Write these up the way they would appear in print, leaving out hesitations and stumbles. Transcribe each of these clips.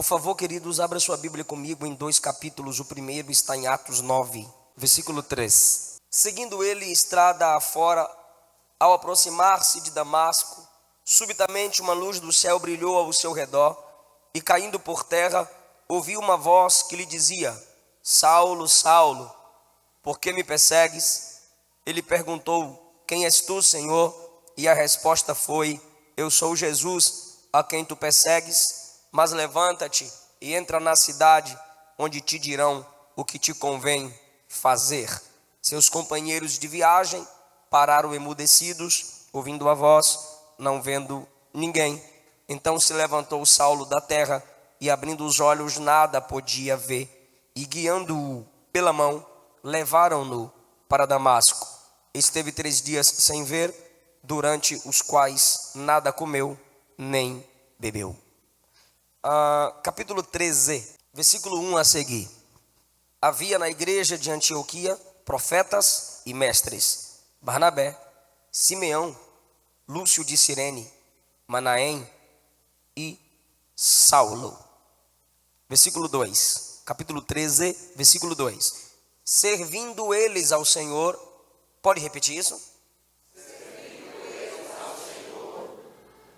Por favor, queridos, abra sua Bíblia comigo em 2 capítulos. O primeiro está em Atos 9, versículo 3. Seguindo ele estrada afora, ao aproximar-se de Damasco, subitamente uma luz do céu brilhou ao seu redor, e caindo por terra, ouviu uma voz que lhe dizia: Saulo, Saulo, por que me persegues? Ele perguntou: Quem és tu, Senhor? E a resposta foi: Eu sou Jesus, a quem tu persegues. Mas levanta-te e entra na cidade, onde te dirão o que te convém fazer. Seus companheiros de viagem pararam emudecidos, ouvindo a voz, não vendo ninguém. Então se levantou Saulo da terra, e abrindo os olhos nada podia ver. E guiando-o pela mão, levaram-no para Damasco. Esteve 3 dias sem ver, durante os quais nada comeu, nem bebeu. Capítulo 13, versículo 1 a seguir. Havia na igreja de Antioquia profetas e mestres: Barnabé, Simeão, Lúcio de Cirene, Manaém e Saulo. Versículo 2, capítulo 13, versículo 2. Servindo eles ao Senhor, pode repetir isso?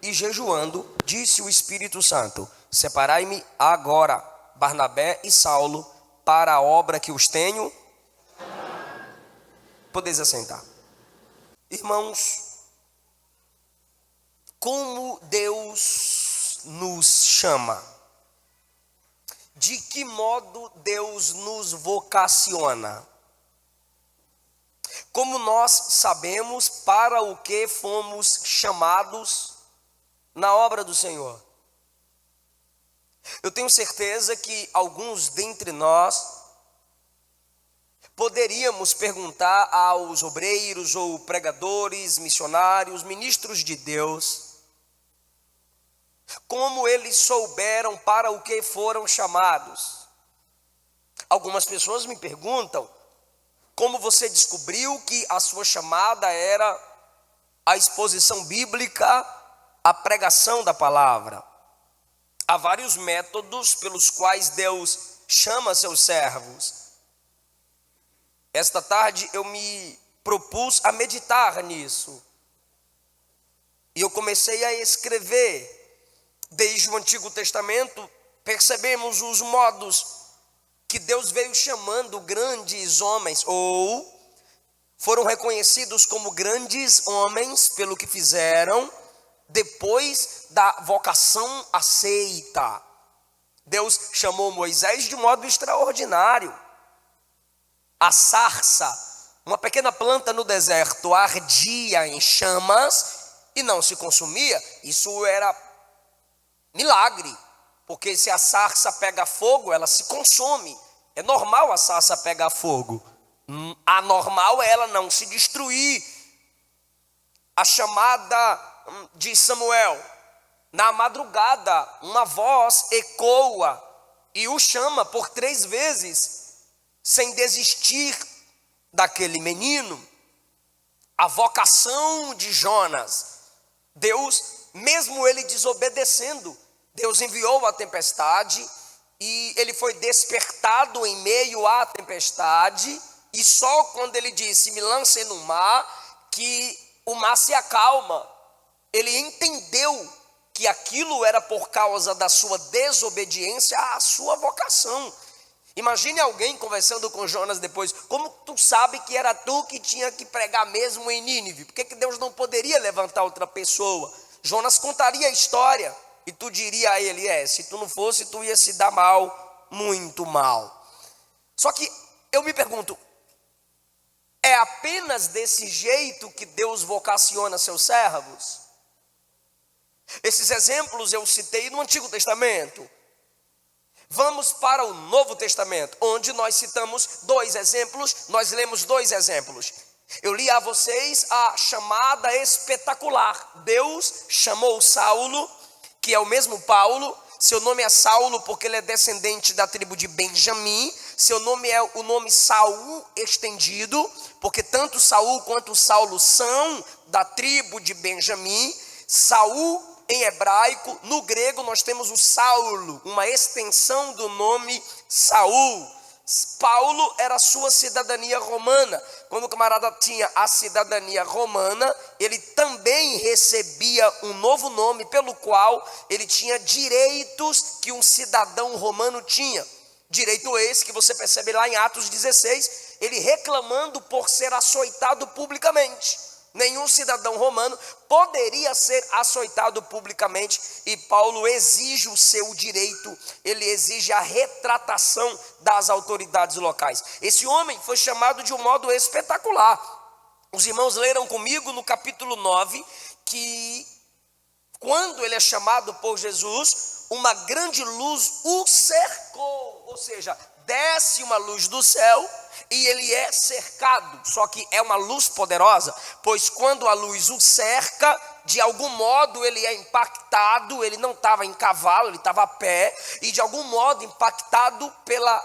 E jejuando, disse o Espírito Santo: Separai-me agora, Barnabé e Saulo, para a obra que os tenho. Podeis assentar. Irmãos, como Deus nos chama? De que modo Deus nos vocaciona? Como nós sabemos para o que fomos chamados na obra do Senhor? Eu tenho certeza que alguns dentre nós poderíamos perguntar aos obreiros ou pregadores, missionários, ministros de Deus, como eles souberam para o que foram chamados. Algumas pessoas me perguntam: como você descobriu que a sua chamada era a exposição bíblica, a pregação da palavra? Há vários métodos pelos quais Deus chama seus servos. Esta tarde eu me propus a meditar nisso. E eu comecei a escrever. Desde o Antigo Testamento, percebemos os modos que Deus veio chamando grandes homens, ou foram reconhecidos como grandes homens pelo que fizeram, depois da vocação aceita. Deus chamou Moisés de modo extraordinário. A sarça, uma pequena planta no deserto, ardia em chamas e não se consumia. Isso era milagre, porque se a sarça pega fogo, ela se consome. É normal a sarça pegar fogo. Anormal é ela não se destruir. A chamada de Samuel: na madrugada uma voz ecoa e o chama por 3 vezes, sem desistir daquele menino. A vocação de Jonas, Deus, mesmo ele desobedecendo, Deus enviou a tempestade e ele foi despertado em meio à tempestade, e só quando ele disse: me lancem no mar, que o mar se acalma. Ele entendeu que aquilo era por causa da sua desobediência à sua vocação. Imagine alguém conversando com Jonas depois: como tu sabe que era tu que tinha que pregar mesmo em Nínive? Por que Deus não poderia levantar outra pessoa? Jonas contaria a história e tu diria a ele: se tu não fosse, tu ia se dar mal, muito mal. Só que eu me pergunto, é apenas desse jeito que Deus vocaciona seus servos? Esses exemplos eu citei no Antigo Testamento. Vamos para o Novo Testamento, onde nós citamos 2 exemplos, nós lemos 2 exemplos. Eu li a vocês a chamada espetacular. Deus chamou Saulo, que é o mesmo Paulo. Seu nome é Saulo porque ele é descendente da tribo de Benjamim. Seu nome é o nome Saul estendido, porque tanto Saul quanto Saulo são da tribo de Benjamim. Saul em hebraico. No grego nós temos o Saulo, uma extensão do nome Saul. Paulo era a sua cidadania romana. Quando o camarada tinha a cidadania romana, ele também recebia um novo nome, pelo qual ele tinha direitos que um cidadão romano tinha. Direito esse que você percebe lá em Atos 16, ele reclamando por ser açoitado publicamente. Nenhum cidadão romano poderia ser açoitado publicamente, e Paulo exige o seu direito, ele exige a retratação das autoridades locais. Esse homem foi chamado de um modo espetacular. Os irmãos leram comigo no capítulo 9, que quando ele é chamado por Jesus, uma grande luz o cercou, ou seja, desce uma luz do céu e ele é cercado, só que é uma luz poderosa, pois quando a luz o cerca, de algum modo ele é impactado, ele não estava em cavalo, ele estava a pé, e de algum modo impactado pela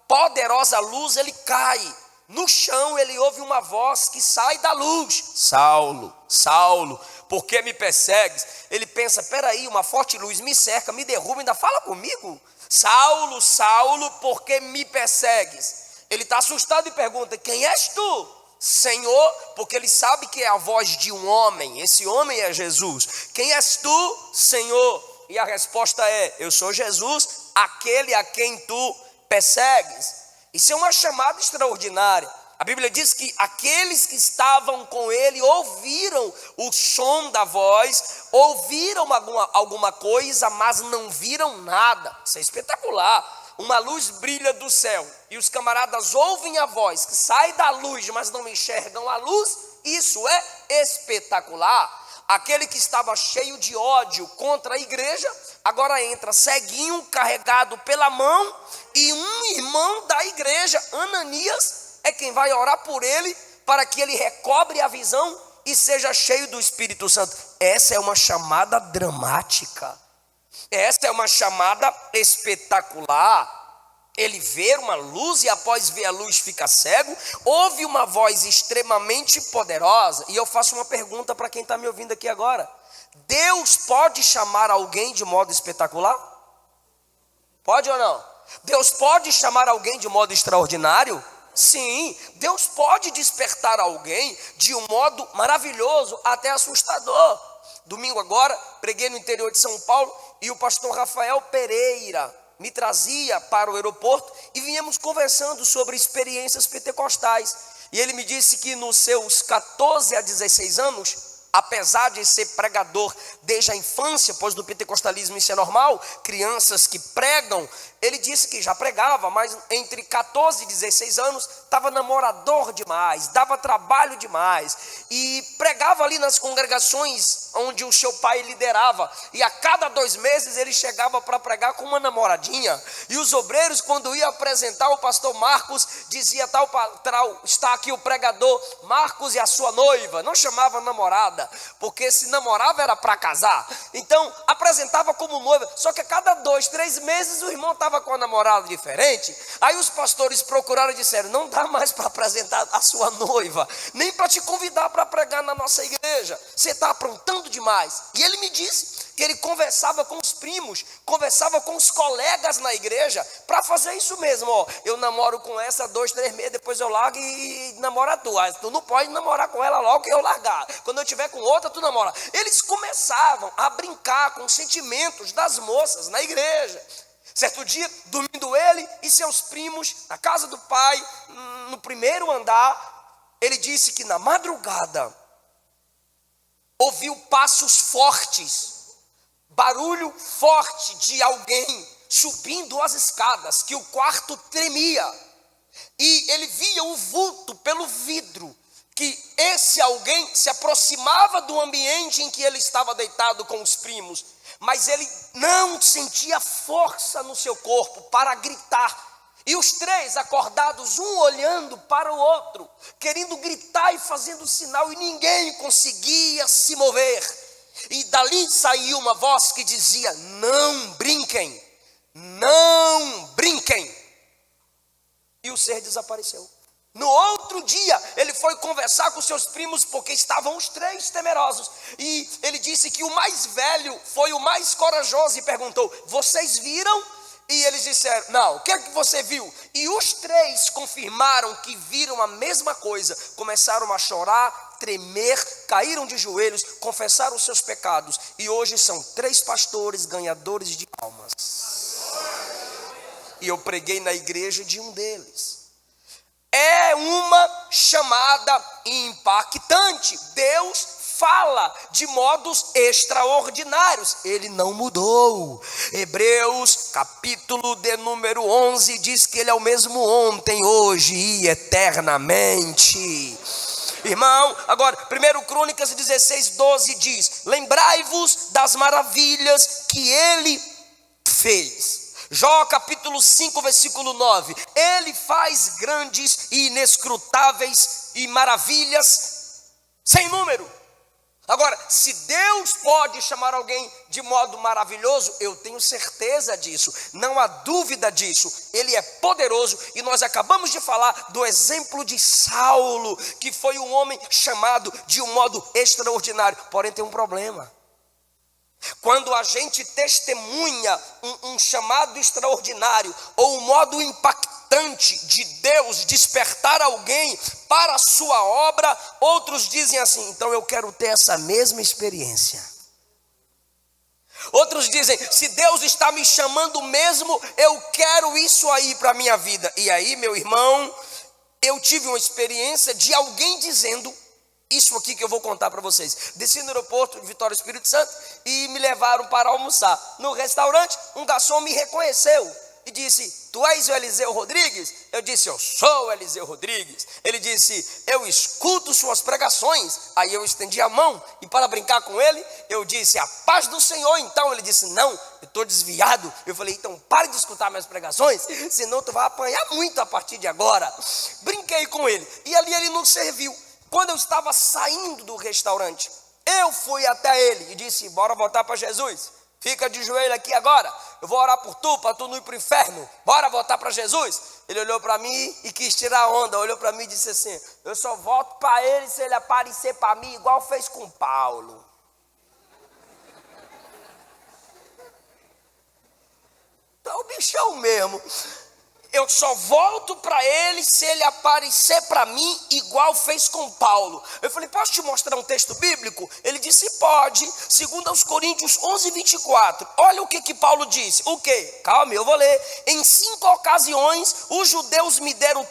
poderosa luz, ele cai. No chão ele ouve uma voz que sai da luz: Saulo, Saulo, por que me persegues? Ele pensa, peraí, uma forte luz me cerca, me derruba, ainda fala comigo? Saulo, Saulo, por que me persegues? Ele está assustado e pergunta, quem és tu? Senhor, porque ele sabe que é a voz de um homem, esse homem é Jesus. Quem és tu, Senhor? E a resposta é, eu sou Jesus, aquele a quem tu persegues. Isso é uma chamada extraordinária. A Bíblia diz que aqueles que estavam com ele ouviram o som da voz, ouviram alguma coisa, mas não viram nada. Isso é espetacular. Uma luz brilha do céu e os camaradas ouvem a voz que sai da luz, mas não enxergam a luz. Isso é espetacular. Aquele que estava cheio de ódio contra a igreja, agora entra ceguinho, carregado pela mão, e um irmão da igreja, Ananias, é quem vai orar por ele, para que ele recobre a visão e seja cheio do Espírito Santo. Essa é uma chamada dramática, essa é uma chamada espetacular. Ele vê uma luz e após ver a luz fica cego, ouve uma voz extremamente poderosa. E eu faço uma pergunta para quem está me ouvindo aqui agora: Deus pode chamar alguém de modo espetacular? Pode ou não? Deus pode chamar alguém de modo extraordinário? Sim, Deus pode despertar alguém de um modo maravilhoso, até assustador. Domingo agora, preguei no interior de São Paulo e o pastor Rafael Pereira me trazia para o aeroporto e viemos conversando sobre experiências pentecostais. E ele me disse que nos seus 14 a 16 anos, apesar de ser pregador desde a infância, pois no pentecostalismo isso é normal, crianças que pregam, ele disse que já pregava, mas entre 14 e 16 anos estava namorador demais, dava trabalho demais, e pregava ali nas congregações onde o seu pai liderava, e a cada 2 meses ele chegava para pregar com uma namoradinha, e os obreiros, quando ia apresentar o pastor Marcos, dizia tal, está aqui o pregador Marcos e a sua noiva, não chamava namorada, porque se namorava era para casar, então apresentava como noiva, só que a cada 2, 3 meses o irmão estava com a namorada diferente. Aí os pastores procuraram e disseram, não dá mais para apresentar a sua noiva, nem para te convidar para pregar na nossa igreja, você está aprontando demais. E ele me disse que ele conversava com os primos, conversava com os colegas na igreja, para fazer isso mesmo, ó, eu namoro com essa 2, 3 meses, depois eu largo e namoro a tua, tu não pode namorar com ela logo que eu largar, quando eu tiver com outra tu namora. Eles começavam a brincar com os sentimentos das moças na igreja. Certo dia, dormindo ele e seus primos na casa do pai, no primeiro andar, ele disse que na madrugada ouviu passos fortes, barulho forte de alguém subindo as escadas, que o quarto tremia, e ele via o vulto pelo vidro, que esse alguém se aproximava do ambiente em que ele estava deitado com os primos, mas ele não sentia força no seu corpo para gritar. E os 3 acordados, um olhando para o outro, querendo gritar e fazendo sinal, e ninguém conseguia se mover. E dali saiu uma voz que dizia, não brinquem, não brinquem. E o ser desapareceu. No outro dia, ele foi conversar com seus primos, porque estavam os três temerosos. E ele disse que o mais velho foi o mais corajoso e perguntou: vocês viram? E eles disseram: não, o que é que você viu? E os três confirmaram que viram a mesma coisa. Começaram a chorar, tremer, caíram de joelhos, confessaram os seus pecados. E hoje são 3 pastores ganhadores de almas. E eu preguei na igreja de um deles. É uma chamada impactante. Deus fala de modos extraordinários. Ele não mudou. Hebreus capítulo de número 11 diz que ele é o mesmo ontem, hoje e eternamente. Irmão, agora 1 Crônicas 16:12 diz: lembrai-vos das maravilhas que ele fez. Jó capítulo 5 versículo 9: ele faz grandes e inescrutáveis e maravilhas sem número. Agora, se Deus pode chamar alguém de modo maravilhoso, eu tenho certeza disso, não há dúvida disso. Ele é poderoso, e nós acabamos de falar do exemplo de Saulo, que foi um homem chamado de um modo extraordinário. Porém, tem um problema. Quando a gente testemunha um chamado extraordinário, ou um modo impactante de Deus despertar alguém para a sua obra, outros dizem assim: então eu quero ter essa mesma experiência. Outros dizem: se Deus está me chamando mesmo, eu quero isso aí para a minha vida. E aí, meu irmão, eu tive uma experiência de alguém dizendo isso aqui que eu vou contar para vocês. Desci no aeroporto de Vitória, Espírito Santo, e me levaram para almoçar. No restaurante, um garçom me reconheceu e disse: tu és o Eliseu Rodrigues? Eu disse: eu sou o Eliseu Rodrigues. Ele disse: eu escuto suas pregações. Aí eu estendi a mão, e para brincar com ele, eu disse: a paz do Senhor. Então ele disse: não, eu estou desviado. Eu falei: então pare de escutar minhas pregações, senão tu vai apanhar muito a partir de agora. Brinquei com ele, e ali ele nos serviu. Quando eu estava saindo do restaurante, eu fui até ele e disse: bora voltar para Jesus? Fica de joelho aqui agora, eu vou orar por tu, para tu não ir para o inferno. Bora voltar para Jesus? Ele olhou para mim e quis tirar onda. Olhou para mim e disse assim: eu só volto para ele se ele aparecer para mim igual fez com Paulo. Então o bichão mesmo. Eu só volto para ele se ele aparecer para mim igual fez com Paulo. Eu falei: posso te mostrar um texto bíblico? Ele disse: pode. 2 Coríntios 11:24. Olha o que Paulo disse. O quê? Calma, eu vou ler. Em 5 ocasiões os judeus me deram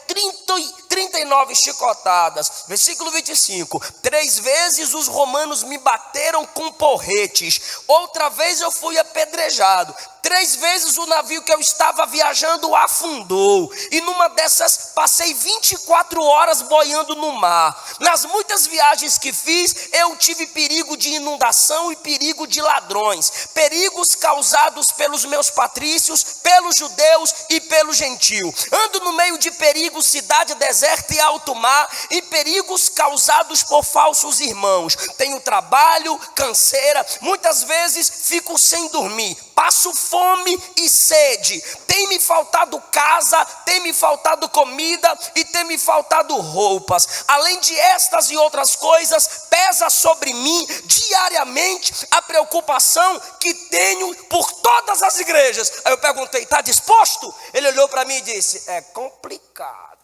39 chicotadas. Versículo 25. 3 vezes os romanos me bateram com porretes. Outra vez eu fui apedrejado. 3 vezes o navio que eu estava viajando afundou. E numa dessas passei 24 horas boiando no mar. Nas muitas viagens que fiz, eu tive perigo de inundação e perigo de ladrões. Perigos causados pelos meus patrícios, pelos judeus e pelo gentio. Ando no meio de perigos, cidade deserta e alto mar, e perigos causados por falsos irmãos. Tenho trabalho, canseira, muitas vezes fico sem dormir. Passo fome e sede. Tem me faltado casa, tem me faltado comida e tem me faltado roupas. Além de estas e outras coisas, pesa sobre mim diariamente a preocupação que tenho por todas as igrejas. Aí eu perguntei: está disposto? Ele olhou para mim e disse: é complicado.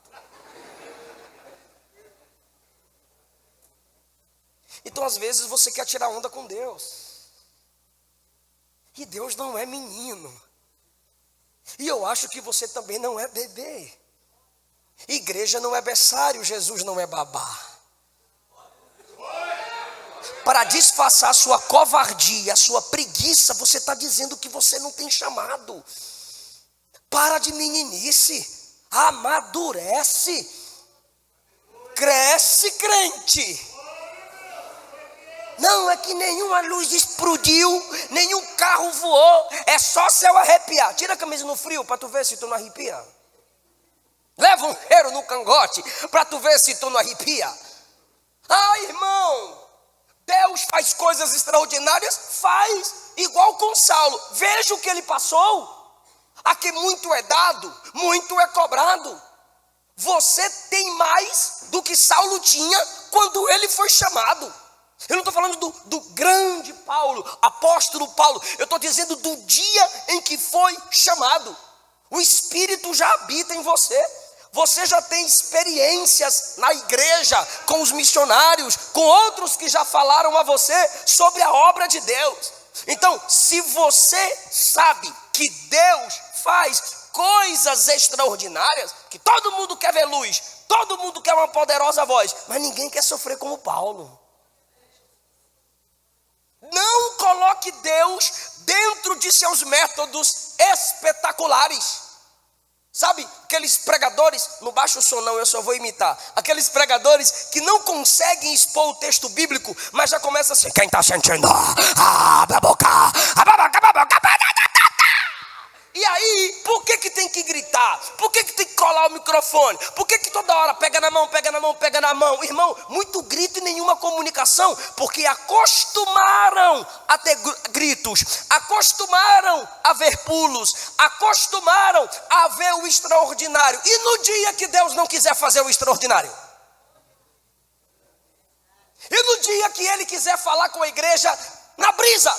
Então às vezes você quer tirar onda com Deus. E Deus não é menino. E eu acho que você também não é bebê. Igreja não é berçário, Jesus não é babá. Para disfarçar a sua covardia, a sua preguiça, você está dizendo que você não tem chamado. Para de meninice, amadurece, cresce, crente. Não, é que nenhuma luz explodiu, nenhum carro voou, é só céu arrepiar. Tira a camisa no frio para tu ver se tu não arrepia. Leva um cheiro no cangote para tu ver se tu não arrepia. Ah, irmão, Deus faz coisas extraordinárias? Faz, igual com Saulo. Veja o que ele passou. Aqui muito é dado, muito é cobrado. Você tem mais do que Saulo tinha quando ele foi chamado. Eu não estou falando do grande Paulo, apóstolo Paulo. Eu estou dizendo do dia em que foi chamado. O Espírito já habita em você. Você já tem experiências na igreja, com os missionários, com outros que já falaram a você sobre a obra de Deus. Então, se você sabe que Deus faz coisas extraordinárias, que todo mundo quer ver luz, todo mundo quer uma poderosa voz, mas ninguém quer sofrer como Paulo. Não coloque Deus dentro de seus métodos espetaculares. Sabe, aqueles pregadores, não baixa o som não, eu só vou imitar. Aqueles pregadores que não conseguem expor o texto bíblico, mas já começa assim: quem está sentindo? Abre a boca, abre a boca, abre a boca. E aí, por que tem que gritar? Por que tem que colar o microfone? Por que toda hora pega na mão, pega na mão, pega na mão? Irmão, muito grito e nenhuma comunicação, porque acostumaram a ter gritos, acostumaram a ver pulos, acostumaram a ver o extraordinário. E no dia que Deus não quiser fazer o extraordinário? E no dia que Ele quiser falar com a igreja na brisa?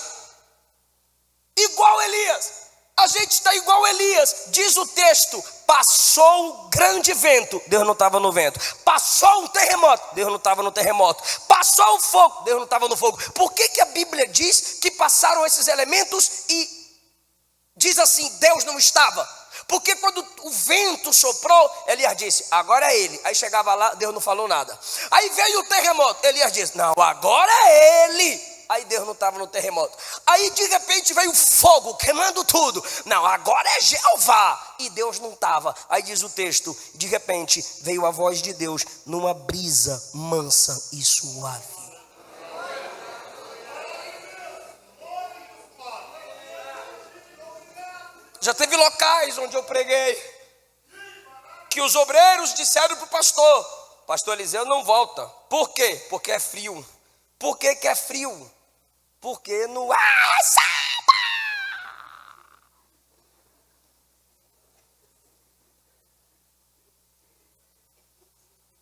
Igual Elias. A gente está igual Elias, diz o texto: passou um grande vento, Deus não estava no vento. Passou um terremoto, Deus não estava no terremoto. Passou o fogo, Deus não estava no fogo. Por que a Bíblia diz que passaram esses elementos e diz assim, Deus não estava? Porque quando o vento soprou, Elias disse, agora é ele. Aí chegava lá, Deus não falou nada. Aí veio o terremoto, Elias disse, não, agora é ele. Aí Deus não estava no terremoto. Aí de repente veio o fogo queimando tudo. Não, agora é Jeová. E Deus não estava. Aí diz o texto, de repente veio a voz de Deus numa brisa mansa e suave. Já teve locais onde eu preguei que os obreiros disseram para o pastor: pastor Eliseu não volta. Por quê? Porque é frio. Por que é frio? Porque não há samba.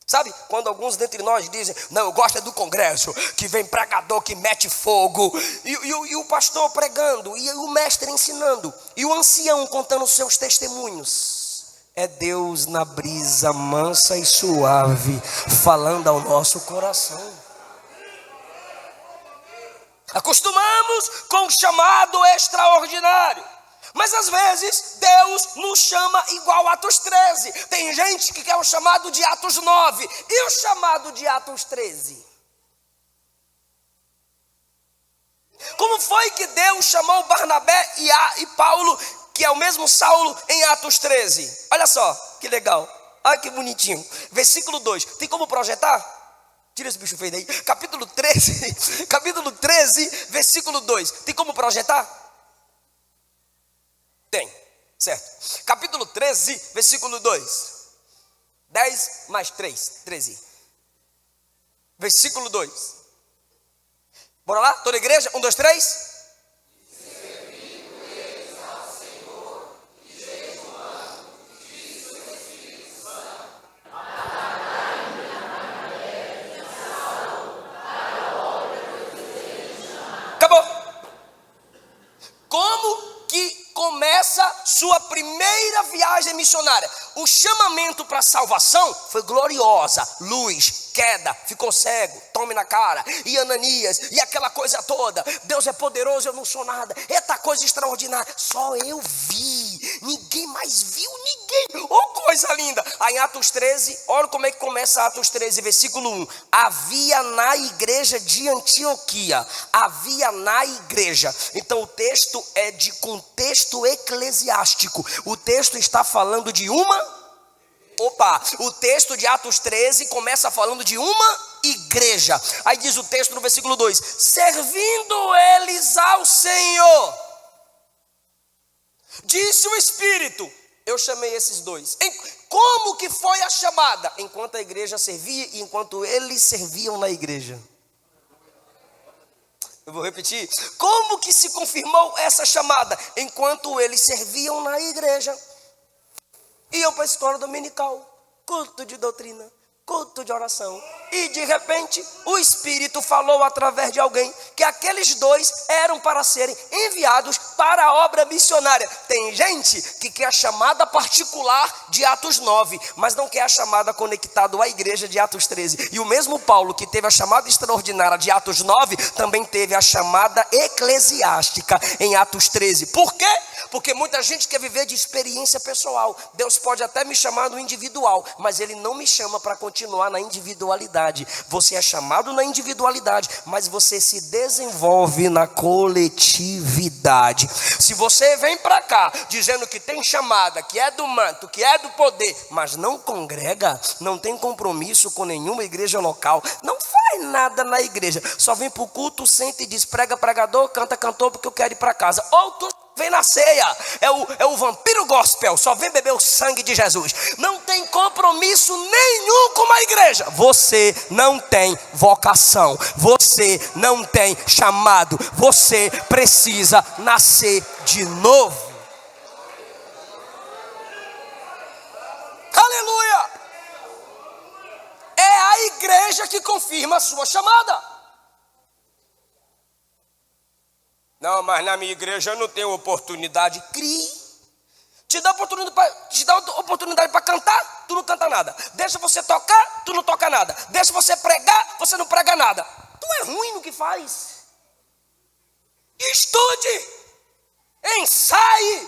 Sabe, quando alguns dentre nós dizem, não, eu gosto é do congresso, que vem pregador que mete fogo, e o pastor pregando, e o mestre ensinando, e o ancião contando seus testemunhos. É Deus na brisa mansa e suave, falando ao nosso coração. Acostumamos com o chamado extraordinário, mas às vezes Deus nos chama igual Atos 13. Tem gente que quer o chamado de Atos 9 e o chamado de Atos 13. Como foi que Deus chamou Barnabé e Paulo, que é o mesmo Saulo, em Atos 13? Olha só, que legal, olha que bonitinho. Versículo 2, tem como projetar? Tira esse bicho feio daí. Capítulo 13, versículo 2. Tem como projetar? Tem, certo. Capítulo 13, versículo 2. 10 mais 3, 13. Versículo 2. Bora lá? Toda a igreja? 1, 2, 3. Sua primeira viagem missionária, o chamamento para a salvação foi gloriosa, luz, queda, ficou cego, tome na cara, e Ananias, e aquela coisa toda, Deus é poderoso, eu não sou nada, eita coisa extraordinária, só eu vi, ninguém mais viu, ninguém, oh coisa linda. Aí em Atos 13, olha como é que começa Atos 13, versículo 1, havia na igreja de Antioquia, havia na igreja, então o texto é de contexto eclesiástico, o texto está falando de o texto de Atos 13 começa falando de uma igreja. Aí diz o texto no versículo 2, servindo eles ao Senhor, disse o Espírito, eu chamei esses dois. Como que foi a chamada? Enquanto a igreja servia e enquanto eles serviam na igreja. Eu vou repetir. Como que se confirmou essa chamada? Enquanto eles serviam na igreja, iam para a escola dominical, culto de doutrina, culto de oração. E de repente o Espírito falou através de alguém que aqueles dois eram para serem enviados para a obra missionária. Tem gente que quer a chamada particular de Atos 9, mas não quer a chamada conectada à igreja de Atos 13. E o mesmo Paulo que teve a chamada extraordinária de Atos 9, também teve a chamada eclesiástica em Atos 13. Por quê? Porque muita gente quer viver de experiência pessoal. Deus pode até me chamar no individual, mas Ele não me chama para continuar na individualidade. Você é chamado na individualidade, mas você se desenvolve na coletividade. Se você vem para cá dizendo que tem chamada, que é do manto, que é do poder, mas não congrega, não tem compromisso com nenhuma igreja local, não faz nada na igreja, só vem para o culto, senta e diz: prega pregador, canta cantor, porque eu quero ir para casa. Ou tu vem na ceia, é o vampiro gospel, só vem beber o sangue de Jesus, não tem compromisso nenhum com a igreja. Você não tem vocação, você não tem chamado, você precisa nascer de novo. Aleluia! É a igreja que confirma a sua chamada. Não, mas na minha igreja eu não tenho oportunidade. Crie. Te dá oportunidade para cantar, tu não canta nada. Deixa você tocar, tu não toca nada. Deixa você pregar, você não prega nada. Tu é ruim no que faz. Estude, ensaie,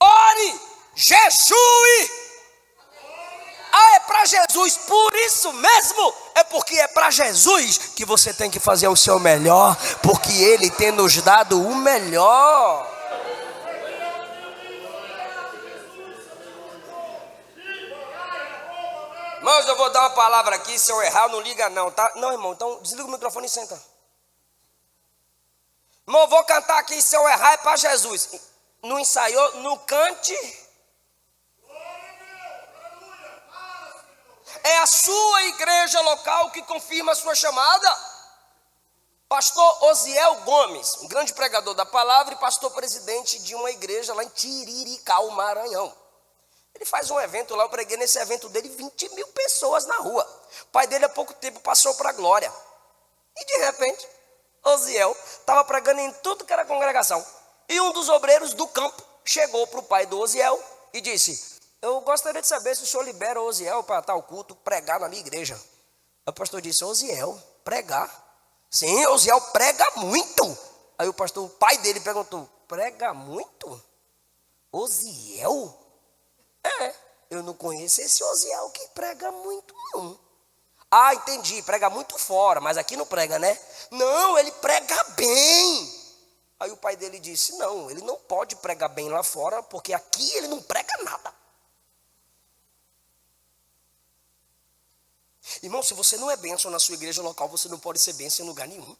ore, jejue. Ah, é para Jesus, por isso mesmo, é porque é para Jesus que você tem que fazer o seu melhor, porque Ele tem nos dado o melhor. Mas eu vou dar uma palavra aqui, se eu errar não liga não, tá? Não, irmão, então desliga o microfone e senta. Irmão, eu vou cantar aqui, se eu errar é para Jesus. Não ensaiou, não cante. É a sua igreja local que confirma a sua chamada. Pastor Osiel Gomes, um grande pregador da palavra e pastor presidente de uma igreja lá em Tiriricau, Maranhão. Ele faz um evento lá, eu preguei nesse evento dele 20 mil pessoas na rua. O pai dele há pouco tempo passou para a glória. E de repente, Osiel estava pregando em tudo que era congregação. E um dos obreiros do campo chegou para o pai do Osiel e disse: eu gostaria de saber se o senhor libera o Osiel para tal culto, pregar na minha igreja. O pastor disse: Osiel, pregar? Sim, Osiel prega muito. Aí o pai dele perguntou: prega muito? Osiel? Eu não conheço esse Osiel que prega muito não. Ah, entendi, prega muito fora, mas aqui não prega, né? Não, ele prega bem. Aí o pai dele disse: não, ele não pode pregar bem lá fora, porque aqui ele não prega nada. Irmão, se você não é bênção na sua igreja local, você não pode ser bênção em lugar nenhum.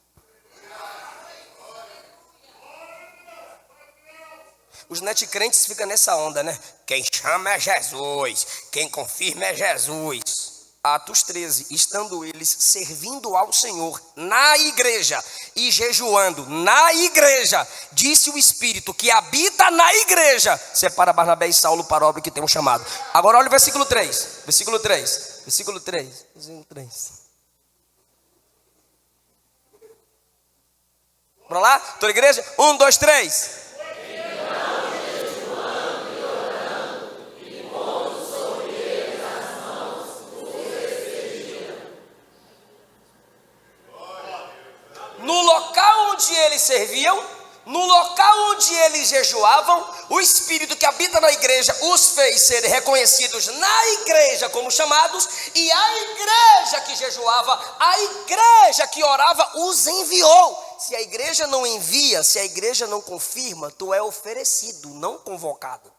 Os netcrentes ficam nessa onda, né? Quem chama é Jesus, quem confirma é Jesus. Atos 13, estando eles servindo ao Senhor na igreja e jejuando na igreja, disse o Espírito que habita na igreja: separa Barnabé e Saulo para a obra que tem um chamado. Agora olha o versículo 3. Versículo 3. Bora lá? Toda a igreja? 1, 2, 3. No local onde eles serviam, no local onde eles jejuavam, o Espírito que habita na igreja os fez serem reconhecidos na igreja como chamados, e a igreja que jejuava, a igreja que orava os enviou. Se a igreja não envia, se a igreja não confirma, tu é oferecido, não convocado.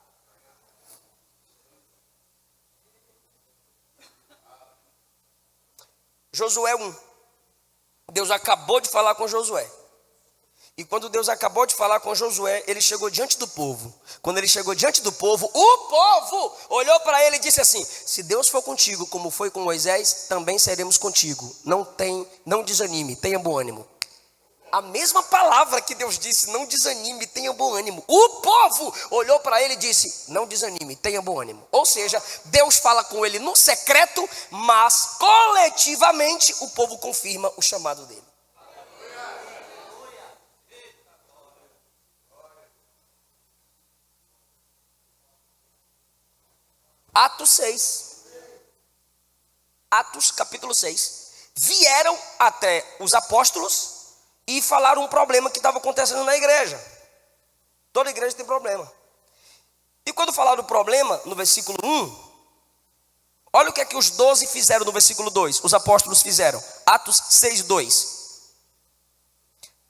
Josué 1. Deus acabou de falar com Josué. E quando Deus acabou de falar com Josué, ele chegou diante do povo. Quando ele chegou diante do povo, o povo olhou para ele e disse assim: se Deus for contigo como foi com Moisés, também seremos contigo. Não desanime, tenha bom ânimo. A mesma palavra que Deus disse, não desanime, tenha bom ânimo. O povo olhou para ele e disse, não desanime, tenha bom ânimo. Ou seja, Deus fala com ele no secreto, mas coletivamente o povo confirma o chamado dele. Atos 6. Atos capítulo 6. Vieram até os apóstolos e falaram um problema que estava acontecendo na igreja. Toda igreja tem problema. E quando falaram o problema, no versículo 1, olha o que é que os 12 fizeram no versículo 2. Os apóstolos fizeram. Atos 6, 2.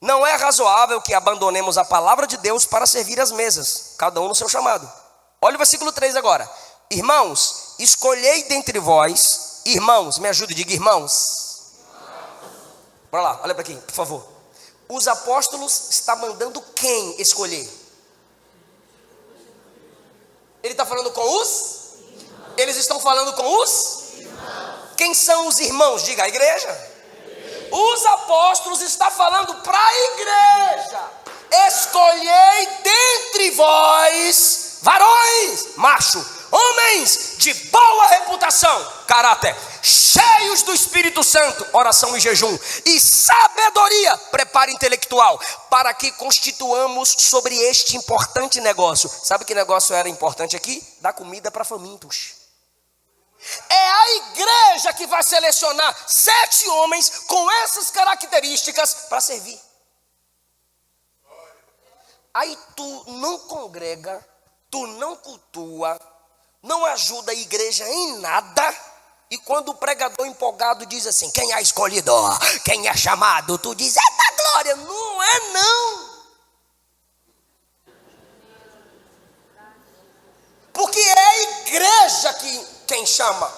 Não é razoável que abandonemos a palavra de Deus para servir as mesas, cada um no seu chamado. Olha o versículo 3 agora. Irmãos, escolhei dentre vós, irmãos, me ajude, diga irmãos. Bora lá, olha para aqui, por favor. Os apóstolos estão mandando quem escolher? Ele está falando com os? Eles estão falando com os? Quem são os irmãos? Diga, a igreja. Os apóstolos estão falando para a igreja. Escolhei dentre vós, varões, macho, homens de boa reputação, caráter, cheios do Espírito Santo, oração e jejum, e sabedoria, preparo intelectual, para que constituamos sobre este importante negócio. Sabe que negócio era importante aqui? Dar comida para famintos. É a igreja que vai selecionar 7 homens com essas características para servir. Aí tu não congrega, tu não cultua, não ajuda a igreja em nada. E quando o pregador empolgado diz assim, quem é escolhido, quem é chamado, tu diz, eita glória, não é não. Porque é a igreja quem chama,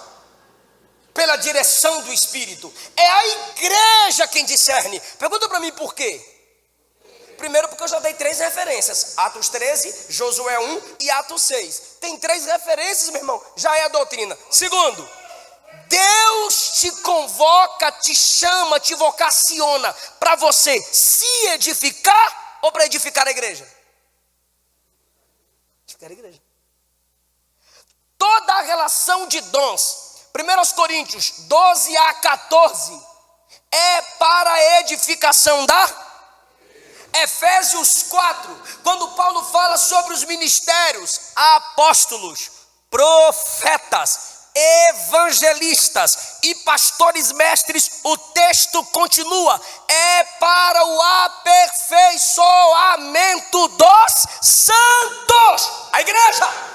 pela direção do Espírito. É a igreja quem discerne. Pergunta para mim por quê? Primeiro porque eu já dei 3 referências. Atos 13, Josué 1 e Atos 6. Tem 3 referências, meu irmão, já é a doutrina. Segundo, Deus te convoca, te chama, te vocaciona para você se edificar ou para edificar a igreja? Edificar a igreja. Toda a relação de dons, 1 Coríntios 12 a 14, é para a edificação da Efésios 4, quando Paulo fala sobre os ministérios, apóstolos, profetas, evangelistas e pastores mestres, o texto continua, é para o aperfeiçoamento dos santos, a igreja.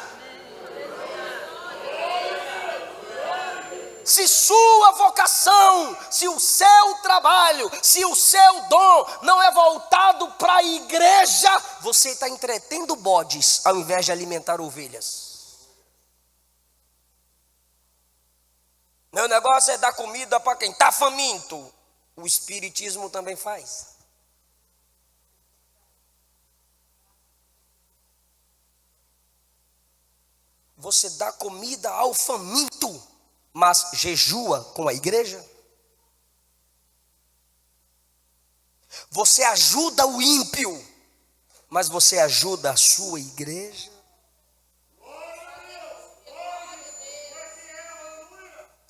Se sua vocação, se o seu trabalho, se o seu dom não é voltado para a igreja, você está entretendo bodes ao invés de alimentar ovelhas. Meu negócio é dar comida para quem está faminto. O espiritismo também faz. Você dá comida ao faminto, mas jejua com a igreja? Você ajuda o ímpio, mas você ajuda a sua igreja?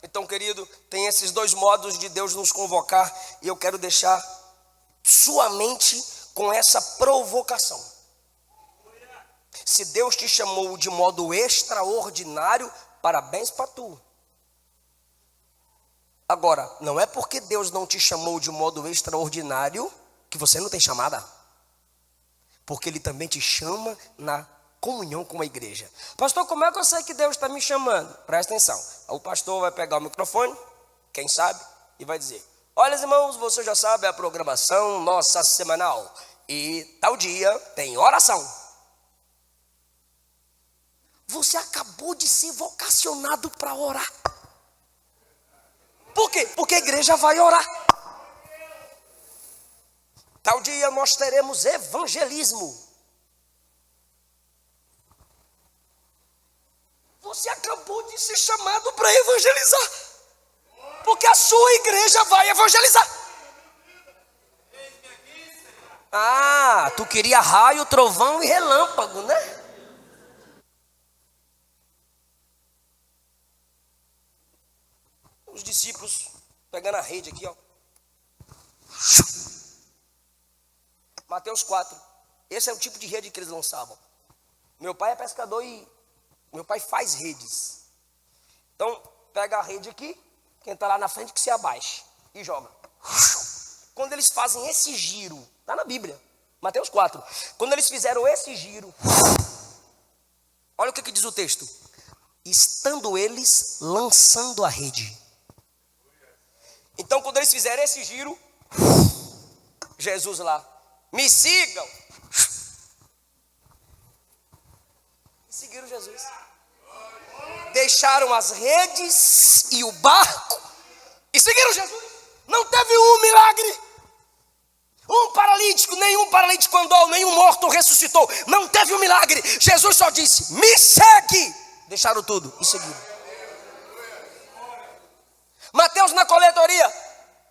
Então, querido, tem esses 2 modos de Deus nos convocar, e eu quero deixar sua mente com essa provocação. Se Deus te chamou de modo extraordinário, parabéns para tu. Agora, não é porque Deus não te chamou de modo extraordinário que você não tem chamada. Porque Ele também te chama na comunhão com a igreja. Pastor, como é que eu sei que Deus está me chamando? Presta atenção. O pastor vai pegar o microfone, quem sabe, e vai dizer, olha, irmãos, você já sabe a programação nossa semanal. E tal dia tem oração. Você acabou de ser vocacionado para orar. Por quê? Porque a igreja vai orar. Tal dia nós teremos evangelismo. Você acabou de ser chamado para evangelizar. Porque a sua igreja vai evangelizar. Ah, tu queria raio, trovão e relâmpago, né? Os discípulos pegando a rede aqui, ó. Mateus 4. Esse é o tipo de rede que eles lançavam. Meu pai é pescador e meu pai faz redes. Então, pega a rede aqui, quem está lá na frente que se abaixe e joga. Quando eles fazem esse giro, está na Bíblia, Mateus 4. Quando eles fizeram esse giro, olha o que diz o texto. Estando eles lançando a rede. Então, quando eles fizeram esse giro, Jesus lá, me sigam. Seguiram Jesus. Deixaram as redes e o barco e seguiram Jesus. Não teve um milagre. Um paralítico, nenhum paralítico andou, nenhum morto ressuscitou. Não teve um milagre. Jesus só disse, me segue. Deixaram tudo e seguiram. Mateus na coletoria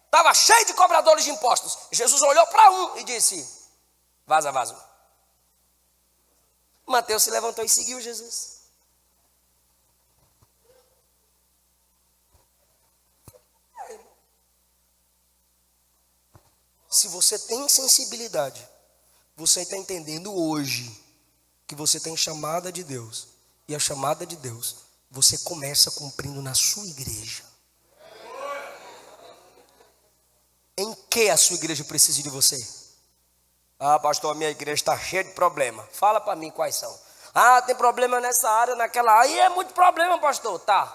estava cheio de cobradores de impostos. Jesus olhou para um e disse, vaza, vaza. Mateus se levantou e seguiu Jesus. Se você tem sensibilidade, você está entendendo hoje que você tem chamada de Deus. E a chamada de Deus, você começa cumprindo na sua igreja. Em que a sua igreja precisa de você? Ah, pastor, a minha igreja está cheia de problema. Fala para mim quais são. Ah, tem problema nessa área, naquela área. E é muito problema, pastor. Tá.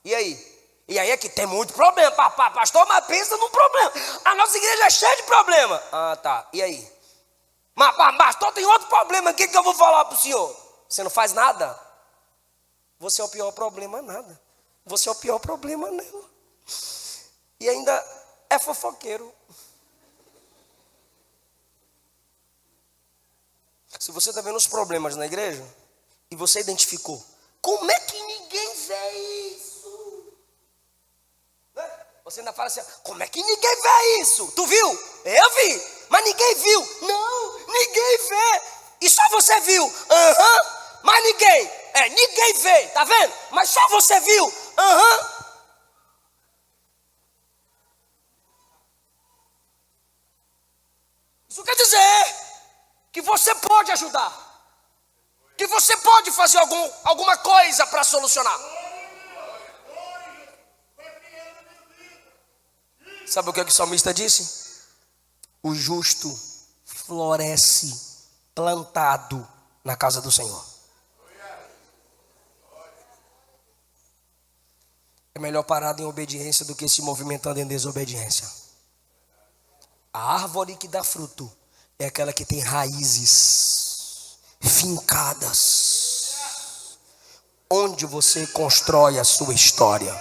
E aí? E aí é que tem muito problema. Pastor, mas pensa num problema. A nossa igreja é cheia de problema. Ah, tá. E aí? Mas pastor, tem outro problema. O que eu vou falar para o senhor? Você não faz nada? Você é o pior problema, nada. Você é o pior problema, não. E ainda é fofoqueiro. Se você está vendo os problemas na igreja e você identificou, como é que ninguém vê isso? Né? Você ainda fala assim, como é que ninguém vê isso? Tu viu? Eu vi, mas ninguém viu. Não, ninguém vê. E só você viu. Mas ninguém. Ninguém vê, tá vendo? Mas só você viu. Isso quer dizer que você pode ajudar, que você pode fazer alguma coisa para solucionar. Sabe o que o salmista disse? O justo floresce plantado na casa do Senhor. É melhor parado em obediência do que se movimentando em desobediência. A árvore que dá fruto é aquela que tem raízes fincadas, onde você constrói a sua história.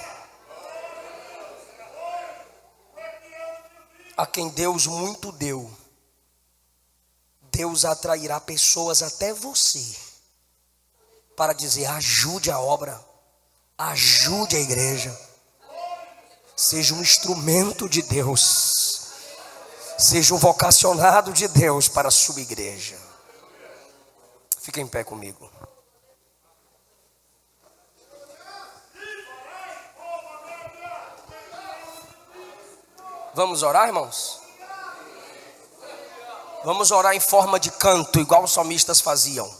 A quem Deus muito deu, Deus atrairá pessoas até você, para dizer, ajude a obra, ajude a igreja, seja um instrumento de Deus. Seja um vocacionado de Deus para a sua igreja. Fica em pé comigo. Vamos orar, irmãos? Vamos orar em forma de canto, igual os salmistas faziam.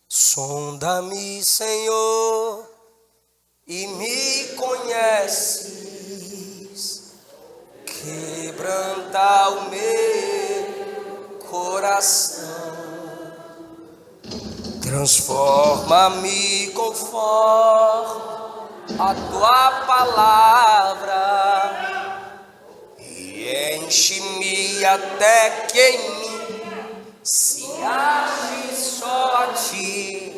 Sonda-me, Senhor, e me conhece. Quebranta o meu coração, transforma-me conforme a tua palavra e enche-me até que em mim se ache só a ti.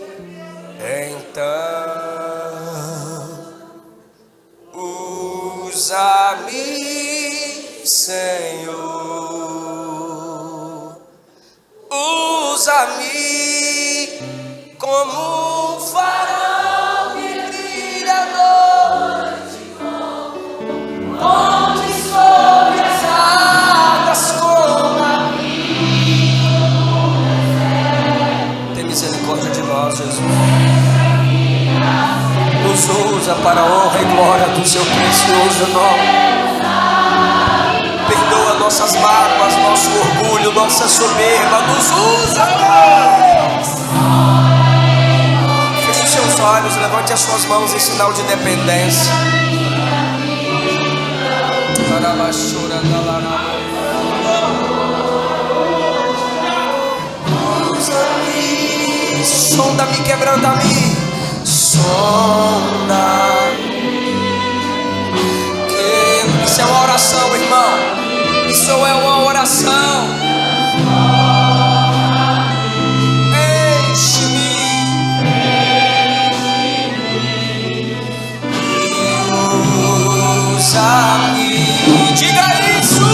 Então usa-me, Senhor, usa-me como um farol que brilha à noite, onde sobre as águas. seu precioso nome. Perdoa nossas mágoas, nosso orgulho, nossa soberba. Nos usa, Deus. Feche os seus olhos, levante as suas mãos em sinal de dependência. Sonda-me, quebranta-me. Sonda-me. Isso é uma oração, irmão. Isso é uma oração. Enche-me. Usa-me. Diga isso.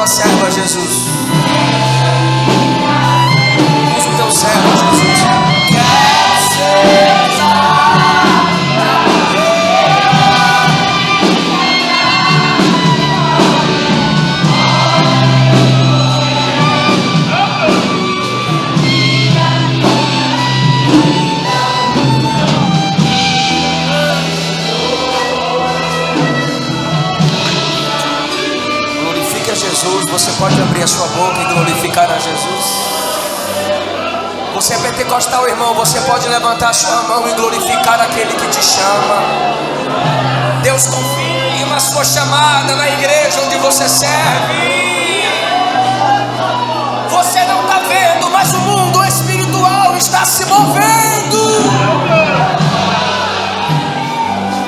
Serva Jesus, usa o teu servo Jesus. Quer ser Jesus, você pode abrir a sua boca e glorificar a Jesus. Você é pentecostal, irmão, você pode levantar a sua mão e glorificar aquele que te chama. Deus confirma a sua chamada na igreja onde você serve. Você não está vendo, mas o mundo espiritual está se movendo.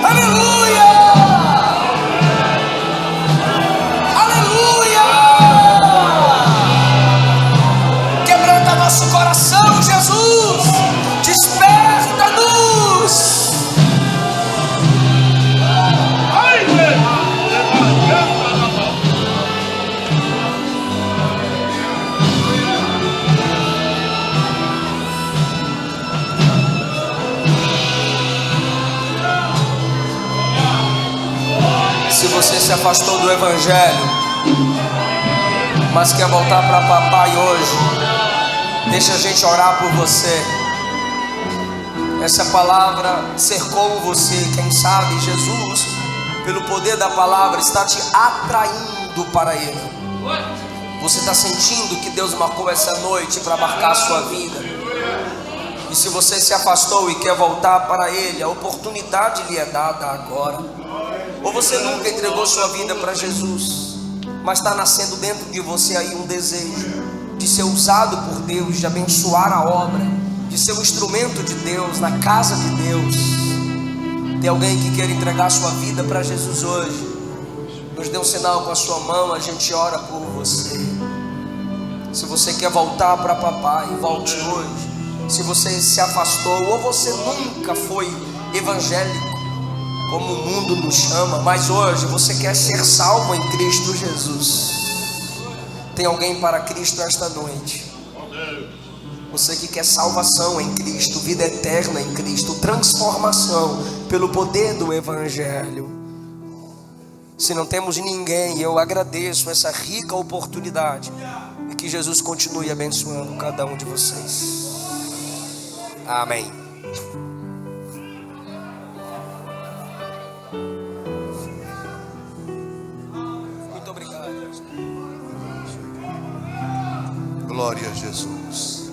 Aleluia! Nosso coração, Jesus, desperta-nos. Se você se afastou do Evangelho, mas quer voltar para papai hoje, deixa a gente orar por você. Essa palavra cercou você. Quem sabe Jesus, pelo poder da palavra, está te atraindo para Ele. Você está sentindo que Deus marcou essa noite para marcar a sua vida. E se você se afastou e quer voltar para Ele, a oportunidade lhe é dada agora. Ou você nunca entregou sua vida para Jesus, mas está nascendo dentro de você aí um desejo de ser usado por Deus, de abençoar a obra, de ser um instrumento de Deus na casa de Deus. Tem alguém que quer entregar sua vida para Jesus hoje? Nos dê um sinal com a sua mão, a gente ora por você. Se você quer voltar para papai, volte hoje. Se você se afastou, ou você nunca foi evangélico, como o mundo nos chama, mas hoje você quer ser salvo em Cristo Jesus. Tem alguém para Cristo esta noite? Você que quer salvação em Cristo, vida eterna em Cristo, transformação pelo poder do Evangelho. Se não temos ninguém, eu agradeço essa rica oportunidade e que Jesus continue abençoando cada um de vocês. Amém. Glória a Jesus.